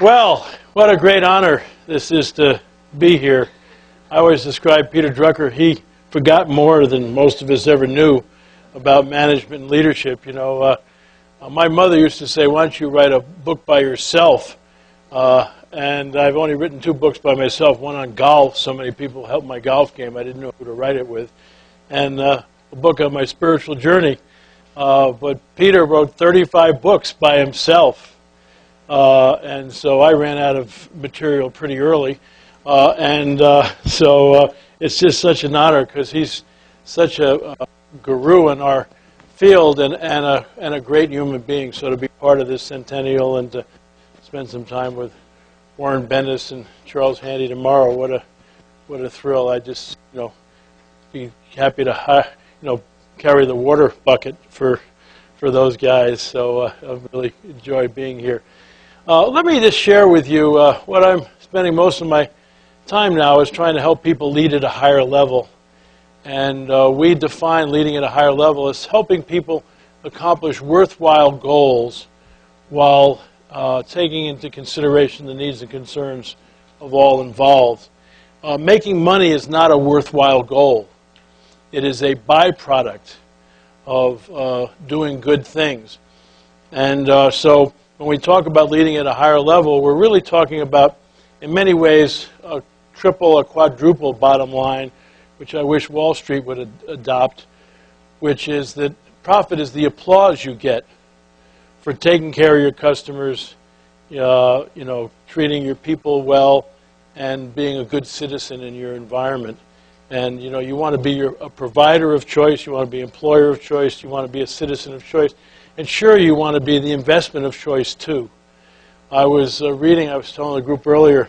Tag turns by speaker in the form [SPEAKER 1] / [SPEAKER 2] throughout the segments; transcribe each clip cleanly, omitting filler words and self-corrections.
[SPEAKER 1] Well, what a great honor this is to be here. I always describe Peter Drucker, he forgot more than most of us ever knew about management and leadership. You know, my mother used to say, why don't you write a book by yourself? And I've only written 2 books by myself, one on golf. So many people helped my golf game, I didn't know who to write it with. And a book on my spiritual journey. But Peter wrote 35 books by himself. And so I ran out of material pretty early. So it's just such an honor because he's such a guru in our field and a great human being. So to be part of this centennial and to spend some time with Warren Bennis and Charles Handy tomorrow, what a thrill. I just, be happy to, carry the water bucket for those guys. So I really enjoy being here. Let me just share with you what I'm spending most of my time now is trying to help people lead at a higher level. And we define leading at a higher level as helping people accomplish worthwhile goals while taking into consideration the needs and concerns of all involved. Making money is not a worthwhile goal. It is a byproduct of doing good things. And so when we talk about leading at a higher level, we're really talking about, in many ways, a triple, a quadruple bottom line, which I wish Wall Street would adopt, which is that profit is the applause you get for taking care of your customers, treating your people well, and being a good citizen in your environment. And you want to be a provider of choice, you want to be an employer of choice, you want to be a citizen of choice, and sure, you want to be the investment of choice too. I was reading, I was telling the group earlier,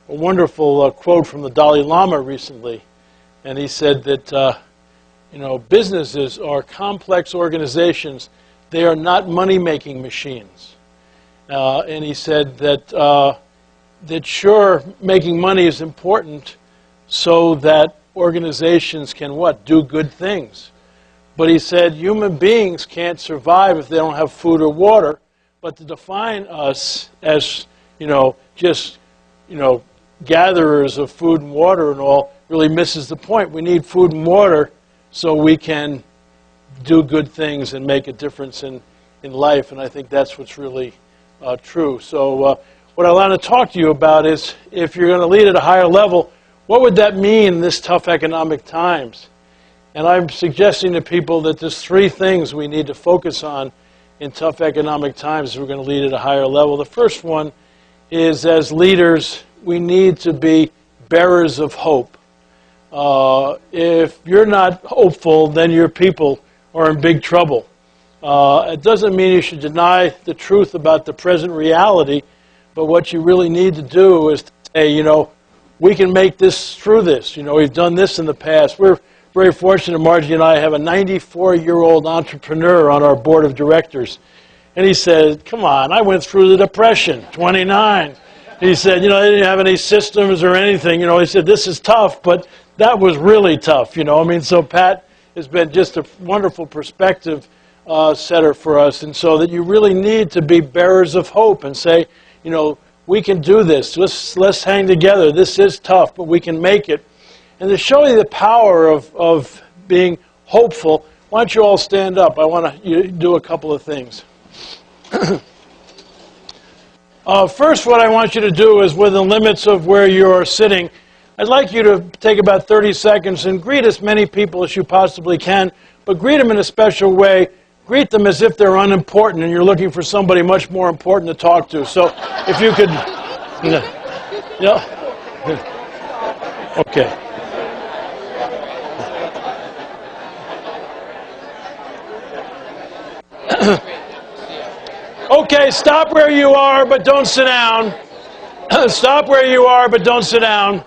[SPEAKER 1] a wonderful quote from the Dalai Lama recently, and he said that businesses are complex organizations. They are not money-making machines. And he said that sure, making money is important so that organizations can what? Do good things. But he said human beings can't survive if they don't have food or water. But to define us as, just, gatherers of food and water and all really misses the point. We need food and water so we can do good things and make a difference in life. And I think that's what's really true. So what I want to talk to you about is if you're going to lead at a higher level, what would that mean in this tough economic times? And I'm suggesting to people that there's 3 things we need to focus on in tough economic times if we're going to lead at a higher level. The first one is, as leaders, we need to be bearers of hope. If you're not hopeful, then your people are in big trouble. It doesn't mean you should deny the truth about the present reality, but what you really need to do is to say, we can make this through this. We've done this in the past. We're very fortunate, Margie and I have a 94-year-old entrepreneur on our board of directors. And he said, come on, I went through the Depression, 29. He said, they didn't have any systems or anything. He said, this is tough, but that was really tough. So Pat has been just a wonderful perspective setter for us. And so that you really need to be bearers of hope and say, we can do this. Let's hang together. This is tough, but we can make it. And to show you the power of being hopeful, why don't you all stand up? I want to do a couple of things. First, what I want you to do is, within the limits of where you're sitting, I'd like you to take about 30 seconds and greet as many people as you possibly can, but greet them in a special way. Greet them as if they're unimportant and you're looking for somebody much more important to talk to. So if you could... Okay. Okay, stop where you are, but don't sit down. Stop where you are, but don't sit down.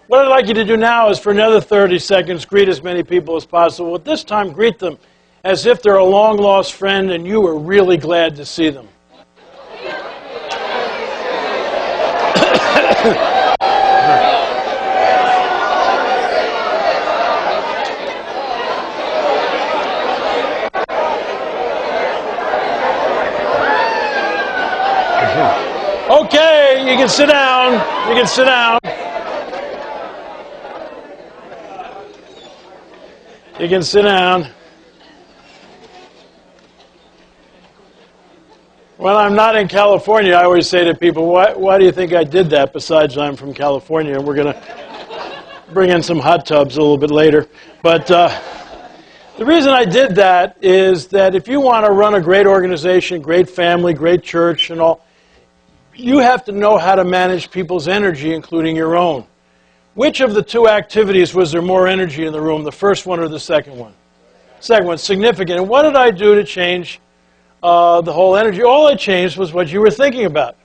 [SPEAKER 1] What I'd like you to do now is, for another 30 seconds, greet as many people as possible. At this time, greet them as if they're a long-lost friend and you are really glad to see them. Okay, you can sit down. You can sit down. You can sit down. When I'm not in California, I always say to people, why do you think I did that, besides I'm from California? And we're going to bring in some hot tubs a little bit later. But the reason I did that is that if you want to run a great organization, great family, great church and all, you have to know how to manage people's energy, including your own. Which of the two activities was there more energy in the room, the first one or the second one? Second one, significant. And what did I do to change the whole energy? All I changed was what you were thinking about.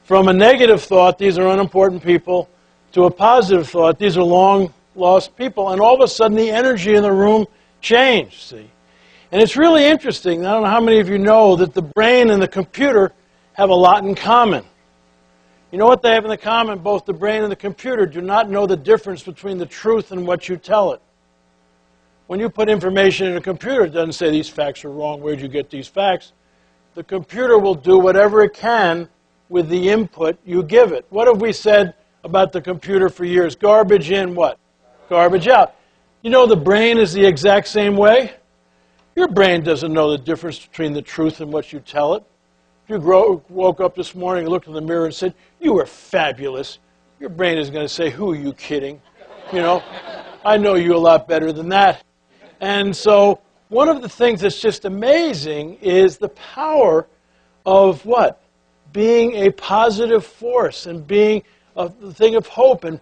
[SPEAKER 1] From a negative thought, these are unimportant people, to a positive thought, these are long-lost people. And all of a sudden, the energy in the room changed, see? And it's really interesting. I don't know how many of you know that the brain and the computer have a lot in common. You know what they have in common? Both the brain and the computer do not know the difference between the truth and what you tell it. When you put information in a computer, it doesn't say these facts are wrong, where'd you get these facts? The computer will do whatever it can with the input you give it. What have we said about the computer for years? Garbage in, what? Garbage out. You know the brain is the exact same way? Your brain doesn't know the difference between the truth and what you tell it. If you woke up this morning and looked in the mirror and said, you were fabulous, your brain is going to say, who are you kidding? You know, I know you a lot better than that. And so one of the things that's just amazing is the power of what? Being a positive force and being a thing of hope and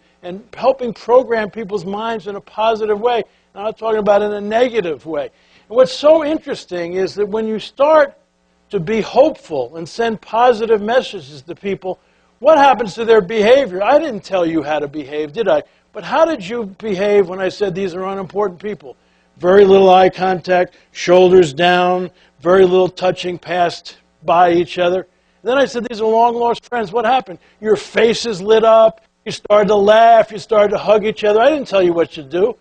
[SPEAKER 1] helping program people's minds in a positive way. I'm not talking about in a negative way. And what's so interesting is that when you start to be hopeful and send positive messages to people, what happens to their behavior? I didn't tell you how to behave, did I? But how did you behave when I said these are unimportant people? Very little eye contact, shoulders down, very little touching past by each other. And then I said these are long-lost friends. What happened? Your faces lit up, you started to laugh, you started to hug each other. I didn't tell you what to do.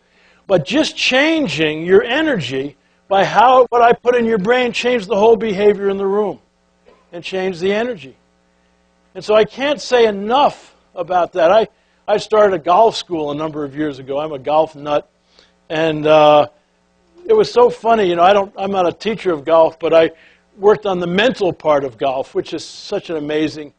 [SPEAKER 1] But just changing your energy by what I put in your brain changed the whole behavior in the room and changed the energy. And so I can't say enough about that. I started a golf school a number of years ago. I'm a golf nut. And it was so funny, you know, I'm not a teacher of golf, but I worked on the mental part of golf, which is such an amazing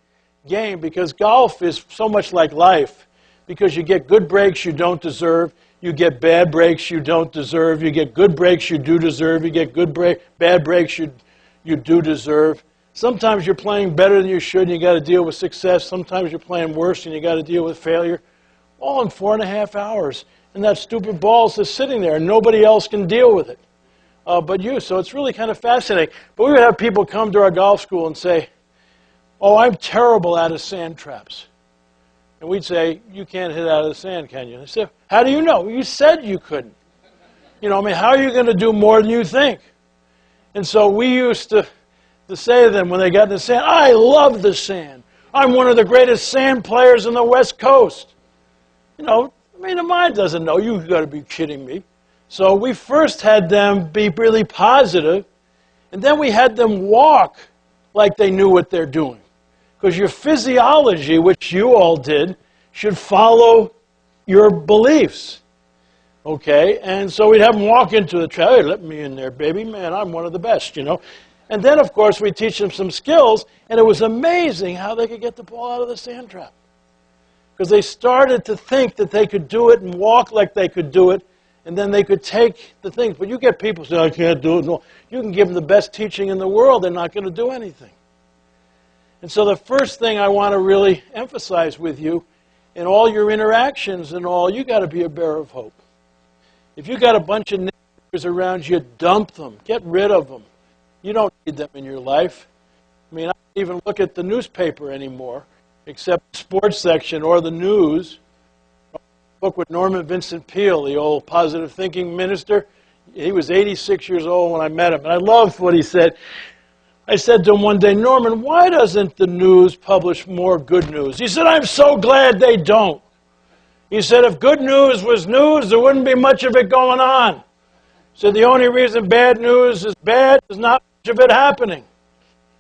[SPEAKER 1] game because golf is so much like life because you get good breaks you don't deserve, you get bad breaks you don't deserve, you get good breaks you do deserve, you get bad breaks you do deserve. Sometimes you're playing better than you should and you got to deal with success. Sometimes you're playing worse and you got to deal with failure. All in 4.5 hours. And that stupid ball is just sitting there and nobody else can deal with it but you. So it's really kind of fascinating. But we would have people come to our golf school and say, oh, I'm terrible out of sand traps. And we'd say, you can't hit out of the sand, can you? And they say, how do you know? You said you couldn't. You know, I mean, how are you going to do more than you think? And so we used to say to them when they got in the sand, I love the sand. I'm one of the greatest sand players on the West Coast. You know, I mean, the mind doesn't know. You've got to be kidding me. So we first had them be really positive, and then we had them walk like they knew what they're doing. Because your physiology, which you all did, should follow your beliefs. Okay? And so we'd have them walk into the trap. Hey, let me in there, baby. Man, I'm one of the best, you know. And then, of course, we teach them some skills, and it was amazing how they could get the ball out of the sand trap. Because they started to think that they could do it and walk like they could do it, and then they could take the things. But you get people say, I can't do it. No. You can give them the best teaching in the world. They're not going to do anything. And so the first thing I want to really emphasize with you, in all your interactions and all, you got to be a bearer of hope. If you got a bunch of niggers around you, dump them. Get rid of them. You don't need them in your life. I mean, I don't even look at the newspaper anymore, except the sports section or the news. A book with Norman Vincent Peale, the old positive thinking minister. He was 86 years old when I met him, and I loved what he said. I said to him one day, Norman, why doesn't the news publish more good news? He said, I'm so glad they don't. He said, if good news was news, there wouldn't be much of it going on. He said, the only reason bad news is bad is not much of it happening.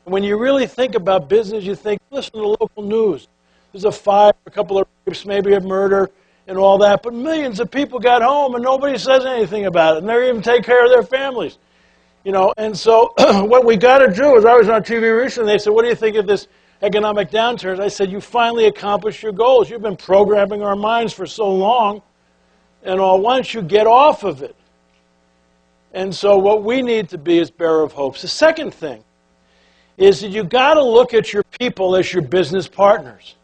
[SPEAKER 1] And when you really think about business, you think, listen to the local news. There's a fire, a couple of rapes, maybe a murder, and all that. But millions of people got home, and nobody says anything about it. And they even take care of their families. And so what we got to do is, I was on TV recently, they said, what do you think of this economic downturn? I said, you finally accomplished your goals. You've been programming our minds for so long, and why don't you get off of it? And so what we need to be is bearer of hopes. The second thing is that you've got to look at your people as your business partners.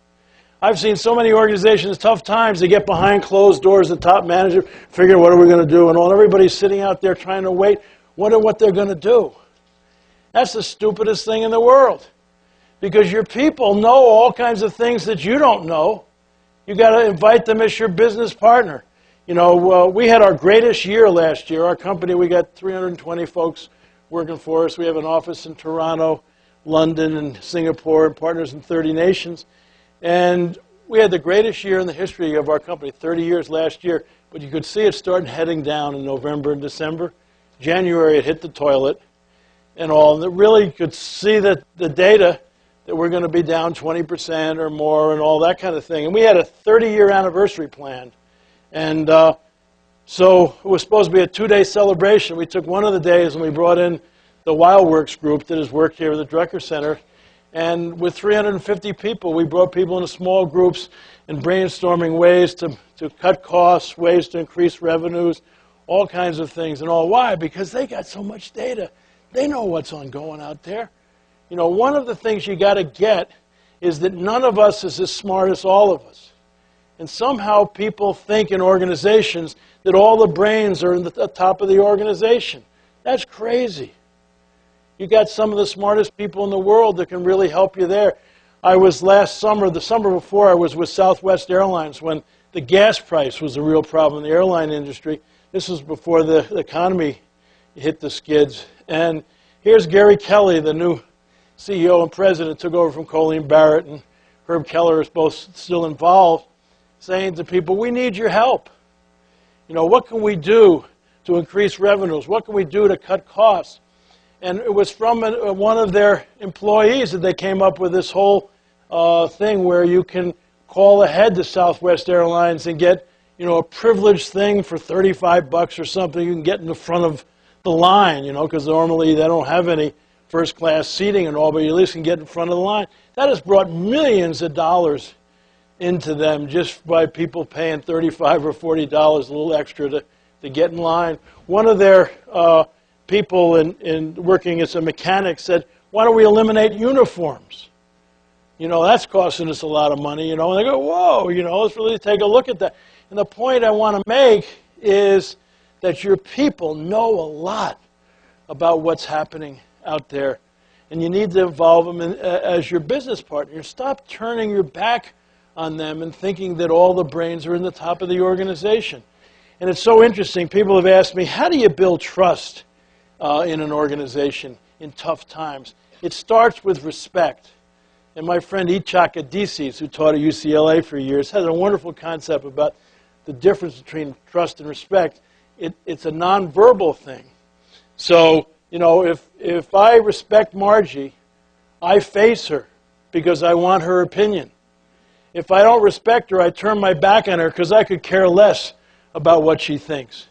[SPEAKER 1] I've seen so many organizations, tough times, they get behind closed doors, the top manager, figure what are we going to do, and everybody's sitting out there trying to wait, wonder what they're going to do. That's the stupidest thing in the world. Because your people know all kinds of things that you don't know. You've got to invite them as your business partner. We had our greatest year last year. Our company, we got 320 folks working for us. We have an office in Toronto, London, and Singapore, and partners in 30 nations. And we had the greatest year in the history of our company, 30 years last year. But you could see it starting heading down in November and December. January, it hit the toilet and all. And really could see that the data that we're going to be down 20% or more and all that kind of thing. And we had a 30-year anniversary planned. And so it was supposed to be a 2-day celebration. We took one of the days and we brought in the WildWorks group that has worked here at the ԴธุCenter. And with 350 people, we brought people into small groups and brainstorming ways to cut costs, ways to increase revenues, all kinds of things and all. Why? Because they got so much data. They know what's ongoing out there. One of the things you got to get is that none of us is as smart as all of us. And somehow people think in organizations that all the brains are in the top of the organization. That's crazy. You got some of the smartest people in the world that can really help you there. I was last summer, the summer before, I was with Southwest Airlines when the gas price was a real problem in the airline industry. This was before the economy hit the skids. And here's Gary Kelly, the new CEO and president, took over from Colleen Barrett, and Herb Keller is both still involved, saying to people, we need your help. What can we do to increase revenues? What can we do to cut costs? And it was from one of their employees that they came up with this whole thing where you can call ahead to Southwest Airlines and get a privileged thing for $35 or something. You can get in the front of the line, because normally they don't have any first-class seating and all, but you at least can get in front of the line. That has brought millions of dollars into them just by people paying $35 or $40 a little extra to get in line. One of their people in working as a mechanic said, why don't we eliminate uniforms? That's costing us a lot of money, and they go, whoa, let's really take a look at that. And the point I want to make is that your people know a lot about what's happening out there, and you need to involve them as your business partner. Stop turning your back on them and thinking that all the brains are in the top of the organization. And it's so interesting. People have asked me, how do you build trust in an organization in tough times? It starts with respect. And my friend Ichak Adisis, who taught at UCLA for years, has a wonderful concept about the difference between trust and respect. It's a nonverbal thing. So, if I respect Margie, I face her because I want her opinion. If I don't respect her, I turn my back on her because I could care less about what she thinks.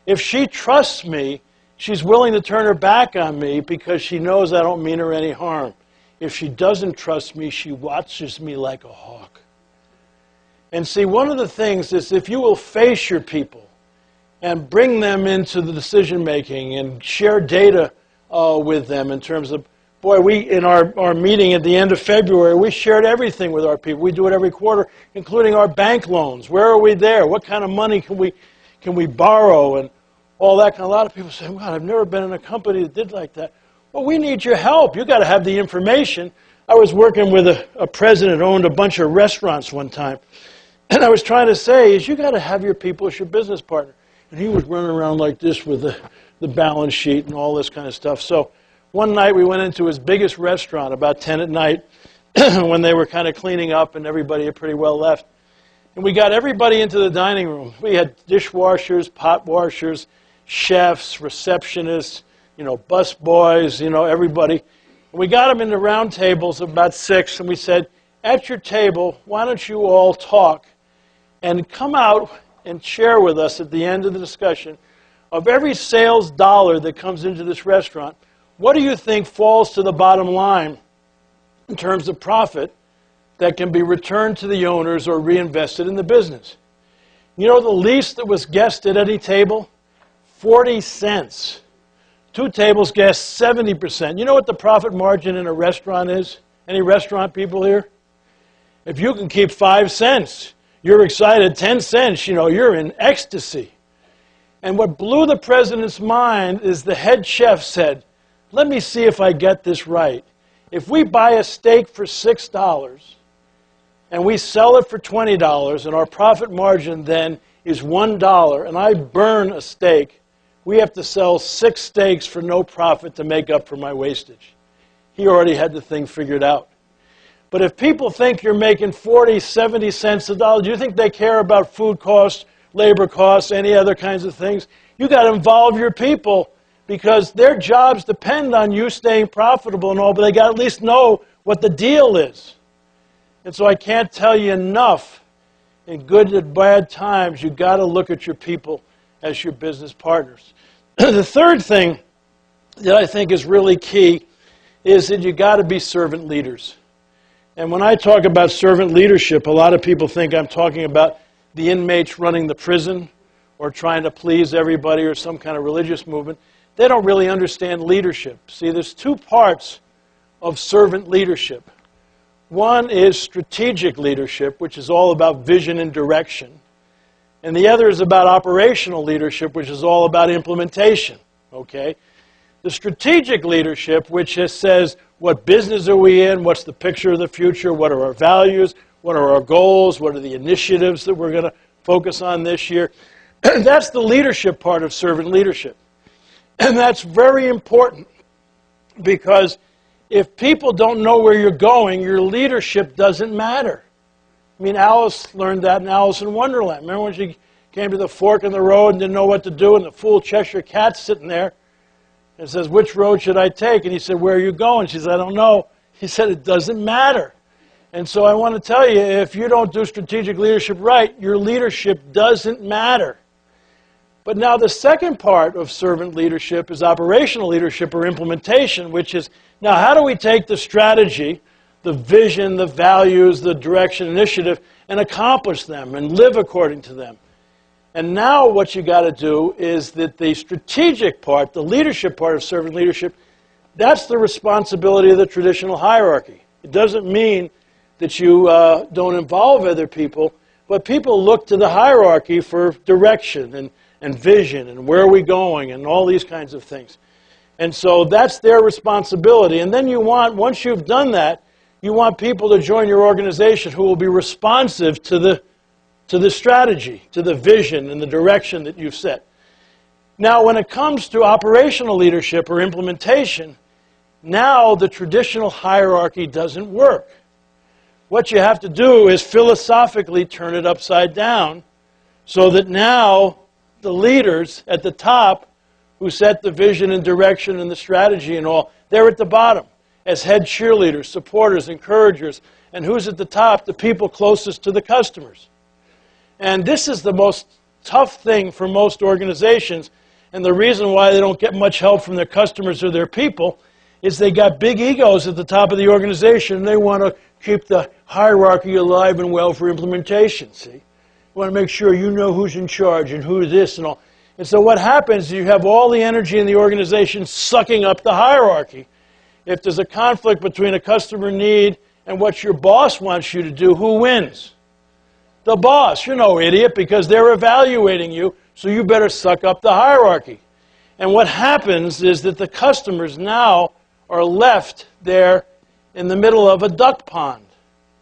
[SPEAKER 1] If she trusts me, she's willing to turn her back on me because she knows I don't mean her any harm. If she doesn't trust me, she watches me like a hawk. And see, one of the things is if you will face your people and bring them into the decision-making and share data with them in terms of, boy, in our meeting at the end of February, we shared everything with our people. We do it every quarter, including our bank loans. Where are we there? What kind of money can we borrow? And all that. A lot of people say, God, I've never been in a company that did like that. Well, we need your help. You've got to have the information. I was working with a president who owned a bunch of restaurants one time. And I was trying to say, you've got to have your people as your business partner. And he was running around like this with the balance sheet and all this kind of stuff. So one night we went into his biggest restaurant about 10 at night when they were kind of cleaning up and everybody had pretty well left. And we got everybody into the dining room. We had dishwashers, pot washers, chefs, receptionists, bus boys, everybody. And we got them into round tables of about 6, and we said, at your table, why don't you all talk and come out and share with us at the end of the discussion of every sales dollar that comes into this restaurant, what do you think falls to the bottom line in terms of profit that can be returned to the owners or reinvested in the business? You know the least that was guessed at any table? 40 cents. 2 tables guessed 70%. You know what the profit margin in a restaurant is? Any restaurant people here? If you can keep 5 cents, you're excited. 10 cents, you know, you're in ecstasy. And what blew the president's mind is the head chef said, let me see if I get this right. If we buy a steak for $6 and we sell it for $20 and our profit margin then is $1 and I burn a steak, we have to sell 6 steaks for no profit to make up for my wastage. He already had the thing figured out. But if people think you're making 40, 70 cents a dollar, do you think they care about food costs, labor costs, any other kinds of things? You got to involve your people because their jobs depend on you staying profitable and all, but they got to at least know what the deal is. And so I can't tell you enough, in good and bad times, you got to look at your people as your business partners. The third thing that I think is really key is that you got to be servant leaders. And when I talk about servant leadership, a lot of people think I'm talking about the inmates running the prison or trying to please everybody or some kind of religious movement. They don't really understand leadership. See, there's 2 parts of servant leadership. One is strategic leadership, which is all about vision and direction. And the other is about operational leadership, which is all about implementation. Okay? The strategic leadership, which just says, what business are we in? What's the picture of the future? What are our values? What are our goals? What are the initiatives that we're going to focus on this year? That's the leadership part of servant leadership. And that's very important because if people don't know where you're going, your leadership doesn't matter. I mean, Alice learned that in Alice in Wonderland. Remember when she came to the fork in the road and didn't know what to do, and the fool Cheshire Cat's sitting there and says, which road should I take? And he said, where are you going? She said, I don't know. He said, it doesn't matter. And so I want to tell you, if you don't do strategic leadership right, your leadership doesn't matter. But now the second part of servant leadership is operational leadership or implementation, which is, now how do we take the strategy, the vision, the values, the direction, initiative, and accomplish them and live according to them? And now what you got to do is that the strategic part, the leadership part of servant leadership, that's the responsibility of the traditional hierarchy. It doesn't mean that you don't involve other people, but people look to the hierarchy for direction and vision and where are we going and all these kinds of things. And so that's their responsibility. And then you want, once you've done that, you want people to join your organization who will be responsive to the strategy, to the vision and the direction that you've set. Now, when it comes to operational leadership or implementation, now the traditional hierarchy doesn't work. What you have to do is philosophically turn it upside down so that now the leaders at the top who set the vision and direction and the strategy and all, they're at the bottom as head cheerleaders, supporters, encouragers. And who's at the top? The people closest to the customers. And this is the most tough thing for most organizations. And the reason why they don't get much help from their customers or their people is they got big egos at the top of the organization. And they want to keep the hierarchy alive and well for implementation, see? You want to make sure you know who's in charge and who's this and all. And so what happens is you have all the energy in the organization sucking up the hierarchy. If there's a conflict between a customer need and what your boss wants you to do, who wins? The boss. You're no idiot because they're evaluating you, so you better suck up the hierarchy. And what happens is that the customers now are left there in the middle of a duck pond.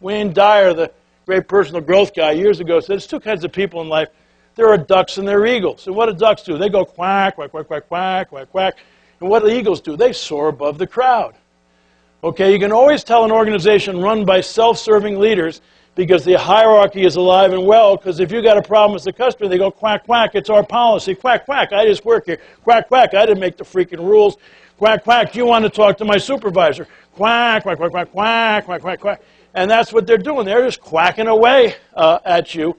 [SPEAKER 1] Wayne Dyer, the great personal growth guy, years ago said there's 2 kinds of people in life. There are ducks and there are eagles. And what do ducks do? They go quack, quack, quack, quack, quack, quack, quack. And what do the eagles do? They soar above the crowd. Okay, you can always tell an organization run by self-serving leaders because the hierarchy is alive and well, because if you got a problem with the customer, they go quack, quack, it's our policy, quack, quack, I just work here, quack, quack, I didn't make the freaking rules, Quack, quack, do you want to talk to my supervisor? Quack, quack, quack, quack, quack, quack, quack, quack. And that's what they're doing. They're just quacking away at you.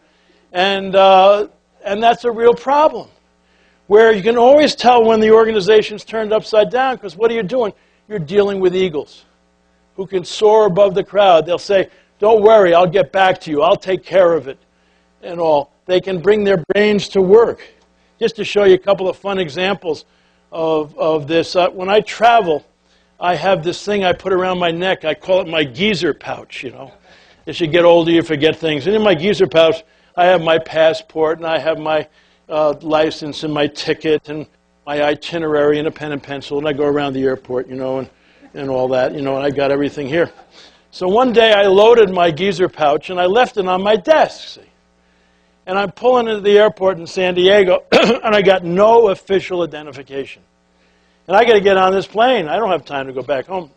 [SPEAKER 1] And that's a real problem, where you can always tell when the organization's turned upside down, because what are you doing? You're dealing with eagles who can soar above the crowd. They'll say, don't worry, I'll get back to you. I'll take care of it and all. They can bring their brains to work. Just to show you a couple of fun examples of this. When I travel, I have this thing I put around my neck. I call it my geezer pouch, you know. As you get older, you forget things. And in my geezer pouch, I have my passport, and I have my license, and my ticket, and my itinerary, and a pen and pencil. And I go around the airport, you know, and all that, you know, and I got everything here. So one day I loaded my geezer pouch, and I left it on my desk, see. And I'm pulling into the airport in San Diego, and I got no official identification. And I got to get on this plane. I don't have time to go back home.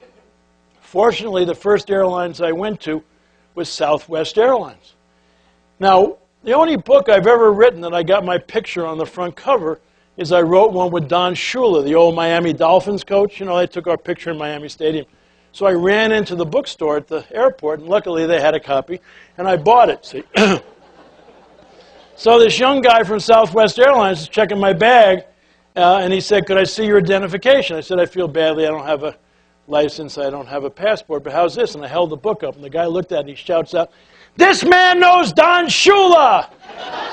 [SPEAKER 1] Fortunately, the first airlines I went to was Southwest Airlines. Now, the only book I've ever written that I got my picture on the front cover is I wrote one with Don Shula, the old Miami Dolphins coach. You know, they took our picture in Miami Stadium. So I ran into the bookstore at the airport, and luckily they had a copy, and I bought it, see. So this young guy from Southwest Airlines is checking my bag, and he said, could I see your identification? I said, I feel badly. I don't have a license. I don't have a passport. But how's this? And I held the book up, and the guy looked at it, and he shouts out, this man knows Don Shula.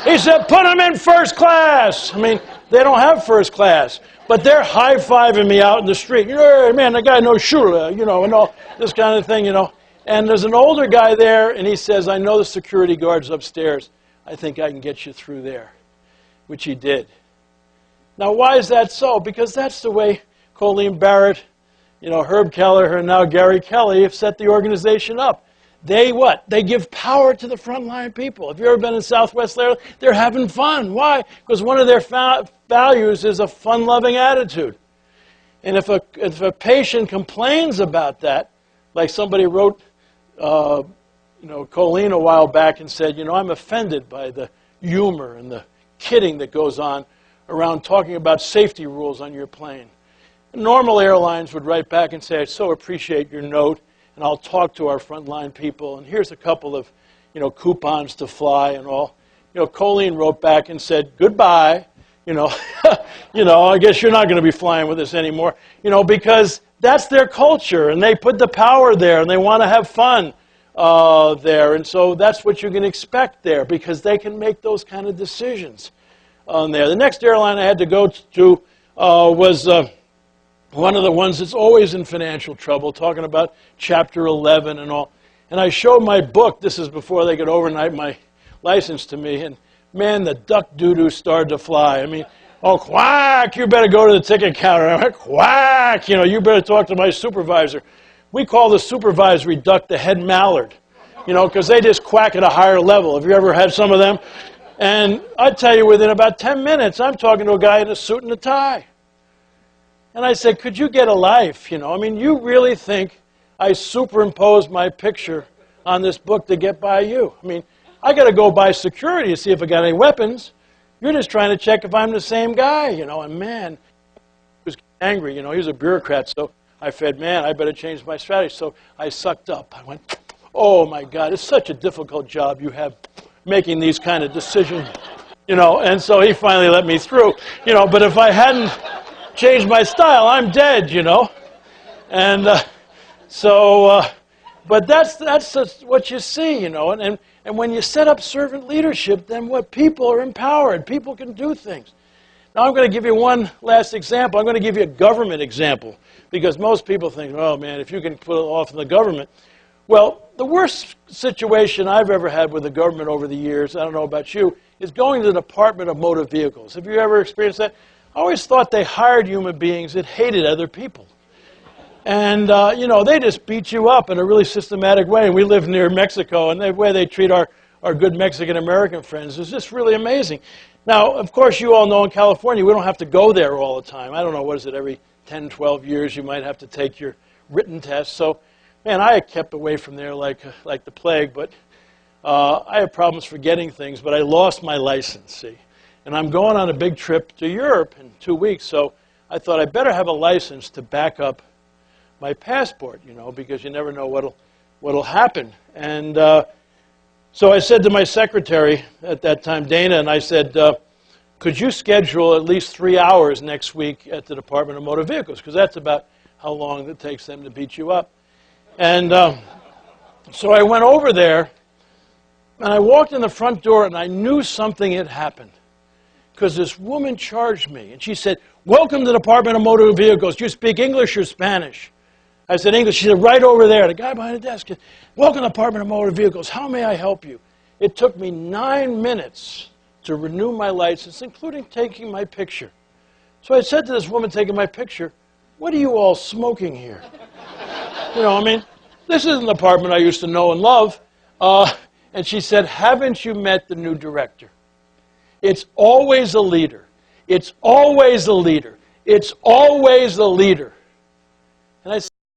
[SPEAKER 1] He said, put him in first class. I mean, they don't have first class, but they're high-fiving me out in the street. Hey, man, the guy knows Shula, you know, and all this kind of thing, you know. And there's an older guy there, and he says, I know the security guard's upstairs. I think I can get you through there, which he did. Now, why is that so? Because that's the way Colleen Barrett, you know, Herb Kelleher, and now Gary Kelly have set the organization up. They what? They give power to the frontline people. If you've ever been in Southwest Airlines, they're having fun. Why? Because one of their values is a fun-loving attitude. And if a patient complains about that, like somebody wrote, you know, Colleen a while back and said, you know, I'm offended by the humor and the kidding that goes on around talking about safety rules on your plane. Normal airlines would write back and say, I so appreciate your note, and I'll talk to our frontline people, and here's a couple of, you know, coupons to fly and all. You know, Colleen wrote back and said, goodbye, you know, I guess you're not going to be flying with us anymore, you know, because that's their culture, and they put the power there, and they want to have fun there, and so that's what you can expect there, because they can make those kind of decisions on there. The next airline I had to go to was one of the ones that's always in financial trouble, talking about Chapter 11 and all. And I showed my book. This is before they could overnight my license to me, and man, the duck doo-doo started to fly. I mean, oh, quack, you better go to the ticket counter. I went, quack, you know, you better talk to my supervisor. We call the supervisory duck the head mallard, you know, because they just quack at a higher level. Have you ever had some of them? And I tell you, within about 10 minutes, I'm talking to a guy in a suit and a tie. And I said, could you get a life, you know? I mean, you really think I superimposed my picture on this book to get by you? I mean, I got to go by security to see if I got any weapons. You're just trying to check if I'm the same guy, you know. And man, he was angry, you know. He was a bureaucrat, so I said, man, I better change my strategy. So I sucked up. I went, oh, my God, it's such a difficult job you have making these kind of decisions, you know. And so he finally let me through, you know. But if I hadn't changed my style, I'm dead, you know. And but that's what you see, you know. And when you set up servant leadership, then what? People are empowered. People can do things. Now I'm going to give you one last example. I'm going to give you a government example, because most people think, oh man, if you can put it off in the government. Well, the worst situation I've ever had with the government over the years, I don't know about you, is going to the Department of Motor Vehicles. Have you ever experienced that? I always thought they hired human beings that hated other people. And, you know, they just beat you up in a really systematic way. And we live near Mexico, and the way they treat our good Mexican-American friends is just really amazing. Now, of course, you all know in California, we don't have to go there all the time. I don't know, what is it, every 10, 12 years you might have to take your written test. So, man, I kept away from there like the plague, but I have problems forgetting things, but I lost my license, see. And I'm going on a big trip to Europe in 2 weeks, so I thought I better have a license to back up my passport, you know, because you never know what'll happen. And so I said to my secretary at that time, Dana, and I said, could you schedule at least 3 hours next week at the Department of Motor Vehicles? Because that's about how long it takes them to beat you up. And so I went over there, and I walked in the front door, and I knew something had happened. Because this woman charged me, and she said, welcome to the Department of Motor Vehicles. Do you speak English or Spanish? I said English. She said, right over there. The guy behind the desk said, welcome to the Department of Motor Vehicles. How may I help you? It took me 9 minutes to renew my license, including taking my picture. So I said to this woman taking my picture, what are you all smoking here? You know, I mean, this isn't the department I used to know and love. And she said, haven't you met the new director? It's always a leader. It's always the leader. It's always the leader.